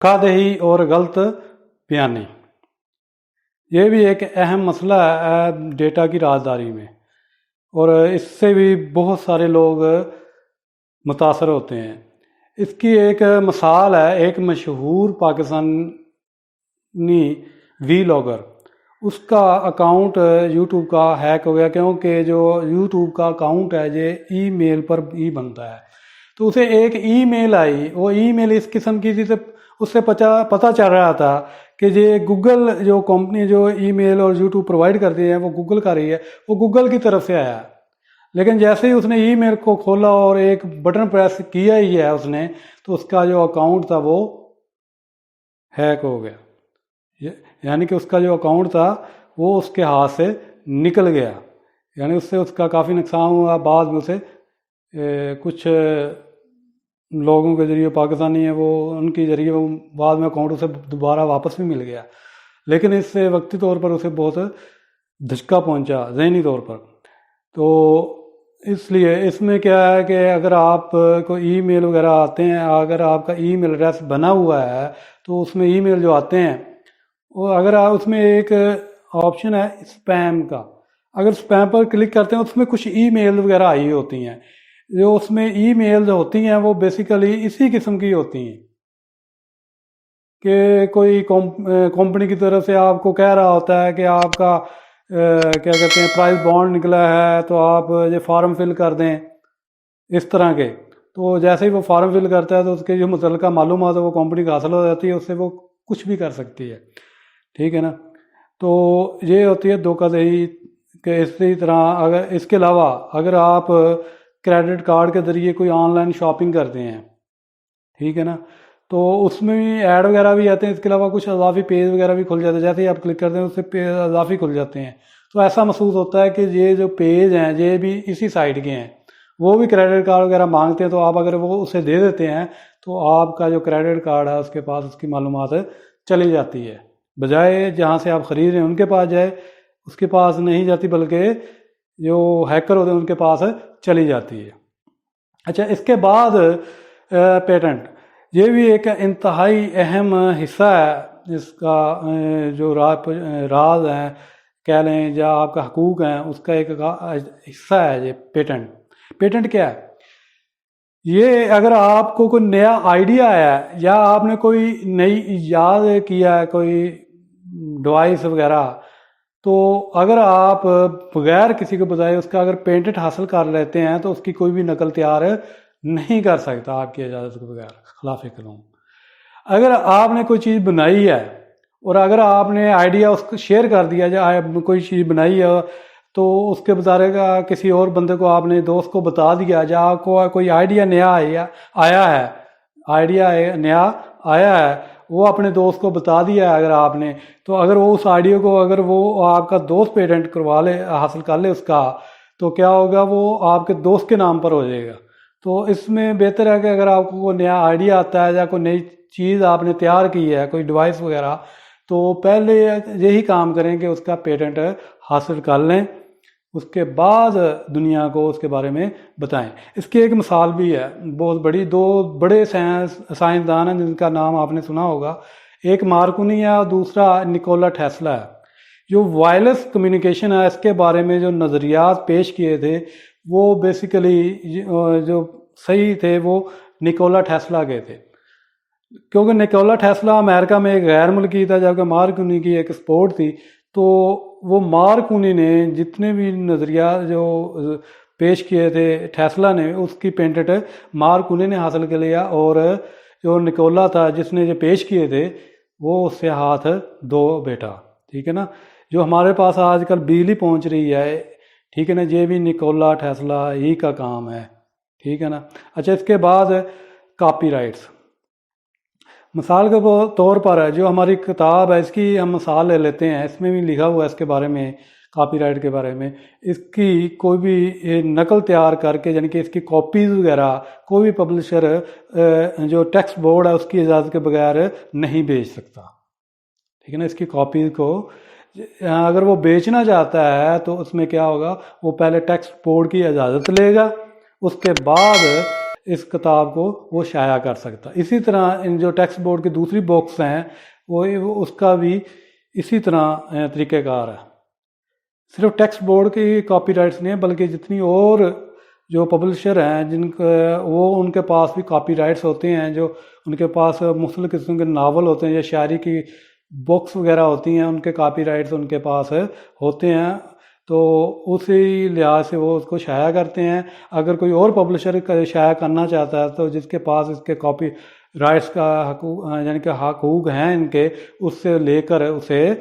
دہی اور غلط بیانی، یہ بھی ایک اہم مسئلہ ہے ڈیٹا کی رازداری میں، اور اس سے بھی بہت سارے لوگ متاثر ہوتے ہیں۔ اس کی ایک مثال ہے ایک مشہور پاکستانی ویلاگر، اس کا اکاؤنٹ یوٹیوب کا ہیک ہو گیا، کیونکہ جو یوٹیوب کا اکاؤنٹ ہے یہ ای میل پر ہی بنتا ہے۔ تو اسے ایک ای میل آئی، وہ ای میل اس قسم کی تھی، اس سے پتہ چل رہا تھا کہ یہ گوگل جو کمپنی جو ای میل اور یوٹیوب پرووائڈ کرتی ہے وہ گوگل کا رہی ہے، وہ گوگل کی طرف سے آیا ہے۔ لیکن جیسے ہی اس نے ای میل کو کھولا اور ایک بٹن پریس کیا ہی ہے اس نے، تو اس کا جو اکاؤنٹ تھا وہ ہیک ہو گیا، یعنی کہ اس کا جو اکاؤنٹ تھا وہ اس کے ہاتھ سے نکل گیا، یعنی اس سے اس کا کافی نقصان ہوا۔ بعد میں اسے کچھ لوگوں کے ذریعے، پاکستانی ہیں وہ، ان کے ذریعے وہ بعد میں اکاؤنٹ اسے دوبارہ واپس بھی مل گیا، لیکن اس سے وقتی طور پر اسے بہت دھچکا پہنچا ذہنی طور پر۔ تو اس لیے اس میں کیا ہے کہ اگر آپ کو ای میل وغیرہ آتے ہیں، اگر آپ کا ای میل ایڈریس بنا ہوا ہے تو اس میں ای میل جو آتے ہیں، وہ اگر آپ اس میں ایک آپشن ہے اسپیم کا، اگر اسپیم پر کلک کرتے ہیں اس میں کچھ ای میل وغیرہ آئی ہوتی ہیں، جو اس میں ای میل جو ہوتی ہیں وہ بیسیکلی اسی قسم کی ہوتی ہیں کہ کوئی کمپنی کی طرف سے آپ کو کہہ رہا ہوتا ہے کہ آپ کا کیا کہتے ہیں پرائز بانڈ نکلا ہے تو آپ یہ فارم فل کر دیں، اس طرح کے۔ تو جیسے ہی وہ فارم فل کرتا ہے تو اس کے جو متعلقہ معلومات ہے وہ کمپنی کو حاصل ہو جاتی ہے، اس سے وہ کچھ بھی کر سکتی ہے، ٹھیک ہے نا۔ تو یہ ہوتی ہے دھوکہ دہی کہ اسی طرح اگر اس کے علاوہ اگر آپ کریڈٹ کارڈ کے ذریعے کوئی آن لائن شاپنگ کرتے ہیں، ٹھیک ہے نا، تو اس میں بھی ایڈ وغیرہ بھی آتے ہیں، اس کے علاوہ کچھ اضافی پیج وغیرہ بھی کھل جاتے ہیں، جیسے ہی آپ کلک کرتے ہیں اس سے اضافی کھل جاتے ہیں۔ تو ایسا محسوس ہوتا ہے کہ یہ جو پیج ہیں یہ بھی اسی سائٹ کے ہیں، وہ بھی کریڈٹ کارڈ وغیرہ مانگتے ہیں، تو آپ اگر وہ اسے دے دیتے ہیں تو آپ کا جو کریڈٹ کارڈ ہے اس کے پاس اس کی معلومات چلی جاتی ہے، بجائے جہاں سے آپ خرید رہے ہیں ان کے پاس جائے، اس کے پاس نہیں جاتی بلکہ جو ہیکر ہوتے ہیں ان کے پاس چلی جاتی ہے۔ اچھا، اس کے بعد پیٹنٹ، یہ بھی ایک انتہائی اہم حصہ ہے، اس کا جو راز ہے کہہ لیں یا آپ کا حقوق ہیں اس کا ایک حصہ ہے یہ پیٹنٹ۔ پیٹنٹ کیا ہے؟ یہ اگر آپ کو کوئی نیا آئیڈیا ہے یا آپ نے کوئی نئی ایجاد کیا ہے، کوئی ڈیوائس وغیرہ، تو اگر آپ بغیر کسی کو بتائے اس کا اگر پیٹنٹ حاصل کر لیتے ہیں تو اس کی کوئی بھی نقل تیار نہیں کر سکتا آپ کی اجازت کے بغیر، خلاف قانون۔ اگر آپ نے کوئی چیز بنائی ہے اور اگر آپ نے آئیڈیا اس کو شیئر کر دیا، یا کوئی چیز بنائی ہے تو اس کے متعلق کسی اور بندے کو آپ نے دوست کو بتا دیا، یا آپ کو کوئی آئیڈیا نیا آیا ہے وہ اپنے دوست کو بتا دیا ہے اگر آپ نے، تو اگر وہ اس آئیڈیا کو اگر وہ آپ کا دوست پیٹنٹ کروا لے، حاصل کر لے اس کا، تو کیا ہوگا، وہ آپ کے دوست کے نام پر ہو جائے گا۔ تو اس میں بہتر ہے کہ اگر آپ کو کوئی نیا آئیڈیا آتا ہے یا کوئی نئی چیز آپ نے تیار کی ہے، کوئی ڈیوائس وغیرہ، تو پہلے یہی کام کریں کہ اس کا پیٹنٹ حاصل کر لیں، اس کے بعد دنیا کو اس کے بارے میں بتائیں۔ اس کی ایک مثال بھی ہے بہت بڑی، دو بڑے سائنسدان ہیں جن کا نام آپ نے سنا ہوگا، ایک مارکونی ہے اور دوسرا نکولا ٹیسلا ہے۔ جو وائرلیس کمیونیکیشن ہے اس کے بارے میں جو نظریات پیش کیے تھے وہ بیسیکلی جو صحیح تھے وہ نکولا ٹیسلا کے تھے، کیونکہ نکولا ٹیسلا امریکہ میں ایک غیر ملکی تھا، جبکہ مارکونی کی ایک اسپورٹ تھی۔ تو وہ مارکونی نے جتنے بھی نظریات جو پیش کیے تھے ٹیسلا نے، اس کی پیٹنٹ مارکونی نے حاصل کر لیا، اور جو نکولا تھا جس نے جو پیش کیے تھے وہ اس سے ہاتھ دھو بیٹھا، ٹھیک ہے نا۔ جو ہمارے پاس آج کل بجلی پہنچ رہی ہے، ٹھیک ہے نا، یہ بھی نکولا ٹیسلا ہی کا کام ہے، ٹھیک ہے نا۔ اچھا، اس کے بعد کاپی رائٹس، مثال کے طور پر جو ہماری کتاب ہے اس کی ہم مثال لے لیتے ہیں، اس میں بھی لکھا ہوا ہے اس کے بارے میں، کاپی رائٹ کے بارے میں، اس کی کوئی بھی نقل تیار کر کے، یعنی کہ اس کی کاپیز وغیرہ کوئی بھی پبلشر جو ٹیکسٹ بورڈ ہے اس کی اجازت کے بغیر نہیں بیچ سکتا، ٹھیک ہے نا۔ اس کی کاپیز کو اگر وہ بیچنا چاہتا ہے تو اس میں کیا ہوگا، وہ پہلے ٹیکسٹ بورڈ کی اجازت لے گا، اس کے بعد اس کتاب کو وہ شائع کر سکتا. اسی طرح ان جو ٹیکسٹ بورڈ کی دوسری بکس ہیں وہ اس کا بھی اسی طرح طریقہ کار ہے. صرف ٹیکسٹ بورڈ کی کاپی رائٹس نہیں ہیں بلکہ جتنی اور جو پبلشر ہیں جن کا وہ ان کے پاس بھی کاپی رائٹس ہوتے ہیں, جو ان کے پاس مختلف قسم کے ناول ہوتے ہیں یا شاعری کی بکس وغیرہ ہوتی ہیں, ان کے کاپی رائٹس ان کے پاس ہوتے ہیں, تو اسی لحاظ سے وہ اس کو شائع کرتے ہیں. اگر کوئی اور پبلشر شائع کرنا چاہتا ہے تو جس کے پاس اس کے کاپی رائٹس کا حقوق یعنی کہ حقوق ہیں ان کے, اس سے لے کر اسے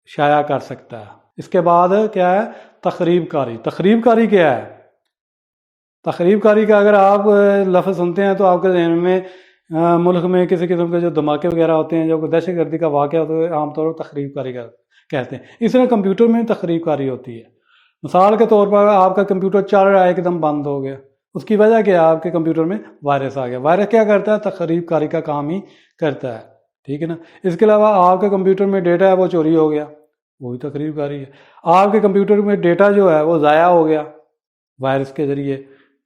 شائع کر سکتا ہے. اس کے بعد کیا ہے تخریب کاری. تخریب کاری کیا ہے؟ تخریب کاری کا اگر آپ لفظ سنتے ہیں تو آپ کے ذہن میں ملک میں کسی قسم کے جو دھماکے وغیرہ ہوتے ہیں, جو دہشت گردی کا واقعہ ہوتا ہے, عام طور پر تخریب کاری کا کہتے ہیں. اس طرح کمپیوٹر میں تخریب کاری ہوتی ہے. مثال کے طور پر آپ کا کمپیوٹر چل رہا ہے ایک دم بند ہو گیا, اس کی وجہ کیا ہے؟ آپ کے کمپیوٹر میں وائرس آ گیا. وائرس کیا کرتا ہے؟ تخریب کاری کا کام ہی کرتا ہے. ٹھیک ہے نا. اس کے علاوہ آپ کے کمپیوٹر میں ڈیٹا ہے وہ چوری ہو گیا, وہ بھی تخریب کاری ہے. آپ کے کمپیوٹر میں ڈیٹا جو ہے وہ ضائع ہو گیا وائرس کے ذریعے,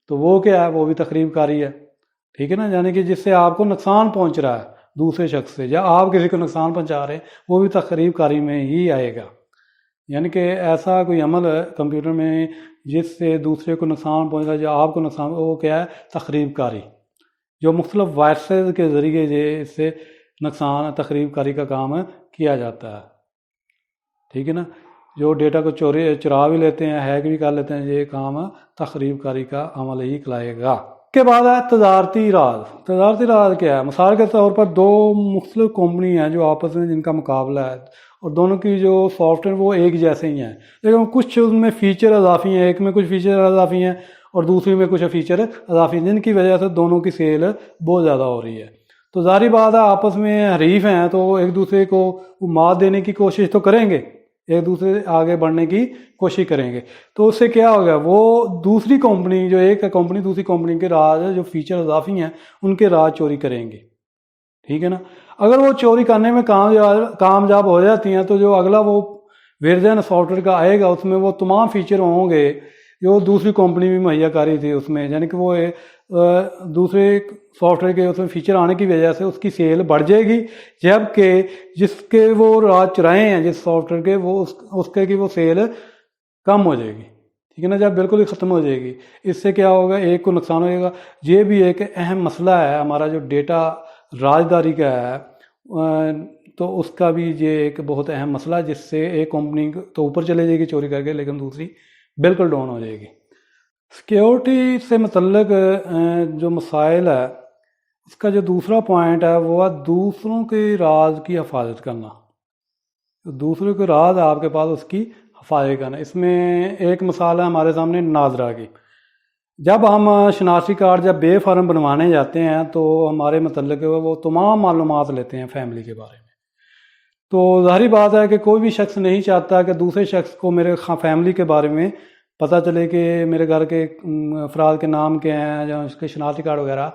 تو وہ کیا ہے؟ وہ بھی تخریب کاری ہے. ٹھیک ہے نا. یعنی کہ جس سے آپ کو نقصان پہنچ رہا ہے دوسرے شخص سے, یا آپ کسی کو نقصان پہنچا رہے ہیں, وہ بھی تخریب کاری میں ہی آئے گا. یعنی کہ ایسا کوئی عمل ہے کمپیوٹر میں جس سے دوسرے کو نقصان پہنچ رہا ہے یا آپ کو نقصان, وہ کیا ہے؟ تخریب کاری, جو مختلف وائرسز کے ذریعے اس سے نقصان تخریب کاری کا کام کیا جاتا ہے. ٹھیک ہے نا. جو ڈیٹا کو چرا بھی لیتے ہیں, ہیک بھی کر لیتے ہیں, یہ کام تخریب کاری کا عمل ہی کہلائے گا. کے بعد ہے تجارتی راز. تجارتی راز کیا ہے؟ مثال کے طور پر دو مختلف کمپنی ہیں جو آپس میں جن کا مقابلہ ہے, اور دونوں کی جو سافٹ ویئر وہ ایک جیسے ہی ہیں, لیکن کچھ ان میں فیچر اضافی ہیں. ایک میں کچھ فیچر اضافی ہیں اور دوسری میں کچھ فیچر اضافی ہیں, جن کی وجہ سے دونوں کی سیل بہت زیادہ ہو رہی ہے. تو ظاہری بات ہے آپس میں حریف ہیں تو وہ ایک دوسرے کو مات دینے کی کوشش تو کریں گے, ایک دوسرے سے آگے بڑھنے کی کوشش کریں گے. تو اس سے کیا ہوگا؟ وہ دوسری کمپنی, جو ایک کمپنی دوسری کمپنی کے راز جو فیچر اضافی ہیں ان کے راز چوری کریں گے. ٹھیک ہے نا. اگر وہ چوری کرنے میں کامیاب ہو جاتی ہیں تو جو اگلا وہ ورژن سافٹ ویئر کا آئے گا اس میں وہ تمام فیچر ہوں گے جو دوسری کمپنی بھی مہیا کاری تھی اس میں. یعنی کہ وہ دوسرے سافٹ ویئر کے اس میں فیچر آنے کی وجہ سے اس کی سیل بڑھ جائے گی, جبکہ جس کے وہ راز چرائے ہیں جس سافٹ ویئر کے, وہ اس کے کی وہ سیل کم ہو جائے گی. ٹھیک ہے نا. جب بالکل ہی ختم ہو جائے گی, اس سے کیا ہوگا؟ ایک کو نقصان ہوئے گا. یہ بھی ایک اہم مسئلہ ہے ہمارا جو ڈیٹا رازداری کا ہے, تو اس کا بھی یہ ایک بہت اہم مسئلہ ہے, جس سے ایک کمپنی تو اوپر چلے جائے گی چوری کر کے, لیکن دوسری بالکل ڈاؤن ہو جائے گی. سیکیورٹی سے متعلق جو مسائل ہے اس کا جو دوسرا پوائنٹ ہے وہ ہے دوسروں کے راز کی حفاظت کرنا. دوسروں کے راز آپ کے پاس اس کی حفاظت کرنا. اس میں ایک مثال ہے ہمارے سامنے ناظرہ کی. جب ہم شناختی کارڈ جب بے فارم بنوانے جاتے ہیں تو ہمارے متعلق وہ تمام معلومات لیتے ہیں فیملی کے بارے میں. تو ظاہری بات ہے کہ کوئی بھی شخص نہیں چاہتا کہ دوسرے شخص کو میرے فیملی کے بارے میں پتہ چلے کہ میرے گھر کے افراد کے نام کیا ہیں یا اس کے شناختی کارڈ وغیرہ.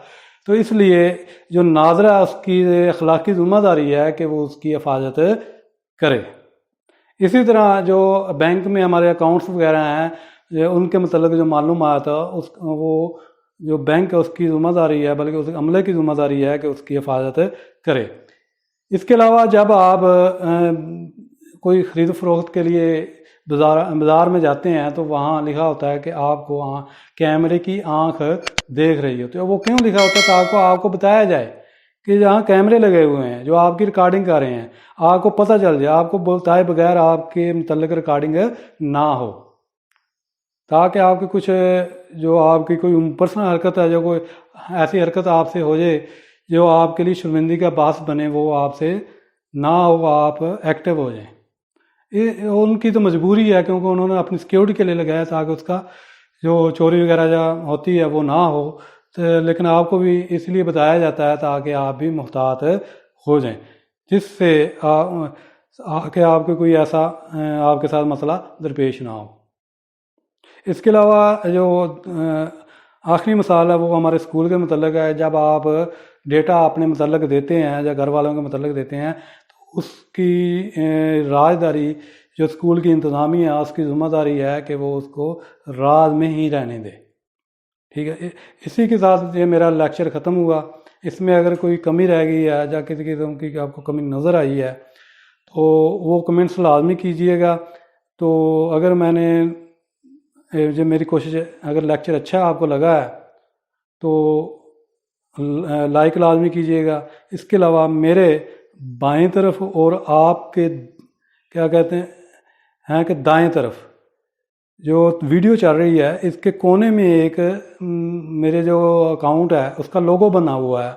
تو اس لیے جو ناظرہ اس کی اخلاقی ذمہ داری ہے کہ وہ اس کی حفاظت کرے. اسی طرح جو بینک میں ہمارے اکاؤنٹس وغیرہ ہیں ان کے متعلق جو معلومات وہ جو بینک ہے اس کی ذمہ داری ہے, بلکہ اس عملے کی ذمہ داری ہے کہ اس کی حفاظت کرے. اس کے علاوہ جب آپ کوئی خرید و فروخت کے لیے بازار میں جاتے ہیں تو وہاں لکھا ہوتا ہے کہ آپ کو وہاں کیمرے کی آنکھ دیکھ رہی ہوتی ہے. وہ کیوں لکھا ہوتا ہے؟ تاکہ آپ کو بتایا جائے کہ جہاں کیمرے لگے ہوئے ہیں جو آپ کی ریکارڈنگ کر رہے ہیں, آپ کو پتہ چل جائے, آپ کو بتائے بغیر آپ کے متعلق ریکارڈنگ نہ ہو, تاکہ آپ کی کچھ جو آپ کی کوئی پرسنل حرکت ہے, جو کوئی ایسی حرکت آپ سے ہو جائے جو آپ کے لیے شرمندگی کا باعث بنے, وہ آپ سے نہ ہو, آپ ایکٹیو ہو جائیں. ان کی تو مجبوری ہے کیونکہ انہوں نے اپنی سیکیورٹی کے لیے لگایا تاکہ اس کا جو چوری وغیرہ جو ہوتی ہے وہ نہ ہو. لیکن آپ کو بھی اس لیے بتایا جاتا ہے تاکہ آپ بھی محتاط ہو جائیں, جس سے کہ آپ کو کوئی ایسا آپ کے ساتھ مسئلہ درپیش نہ ہو. اس کے علاوہ جو آخری مثال ہے وہ ہمارے اسکول کے متعلق ہے. جب آپ ڈیٹا اپنے متعلق دیتے ہیں یا گھر والوں کے متعلق دیتے ہیں تو اس کی رازداری جو اسکول کی انتظامیہ ہے اس کی ذمہ داری ہے کہ وہ اس کو راز میں ہی رہنے دے. ٹھیک ہے، اسی کے ساتھ یہ میرا لیکچر ختم ہوا۔ اس میں اگر کوئی کمی رہ گئی ہے یا کسی قسم کی آپ کو کمی نظر آئی ہے تو وہ کمنٹس لازمی کیجئے گا۔ تو اگر میں نے جو میری کوشش ہے، اگر لیکچر اچھا آپ کو لگا ہے تو لائک لازمی کیجئے گا۔ اس کے علاوہ میرے بائیں طرف اور آپ کے کیا کہتے ہیں کہ دائیں طرف جو ویڈیو چل رہی ہے، اس کے کونے میں ایک میرے جو اکاؤنٹ ہے اس کا لوگو بنا ہوا ہے،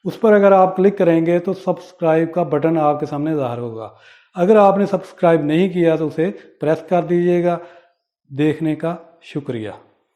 اس پر اگر آپ کلک کریں گے تو سبسکرائب کا بٹن آپ کے سامنے ظاہر ہوگا۔ اگر آپ نے سبسکرائب نہیں کیا تو اسے پریس کر دیجئے گا۔ دیکھنے کا شکریہ۔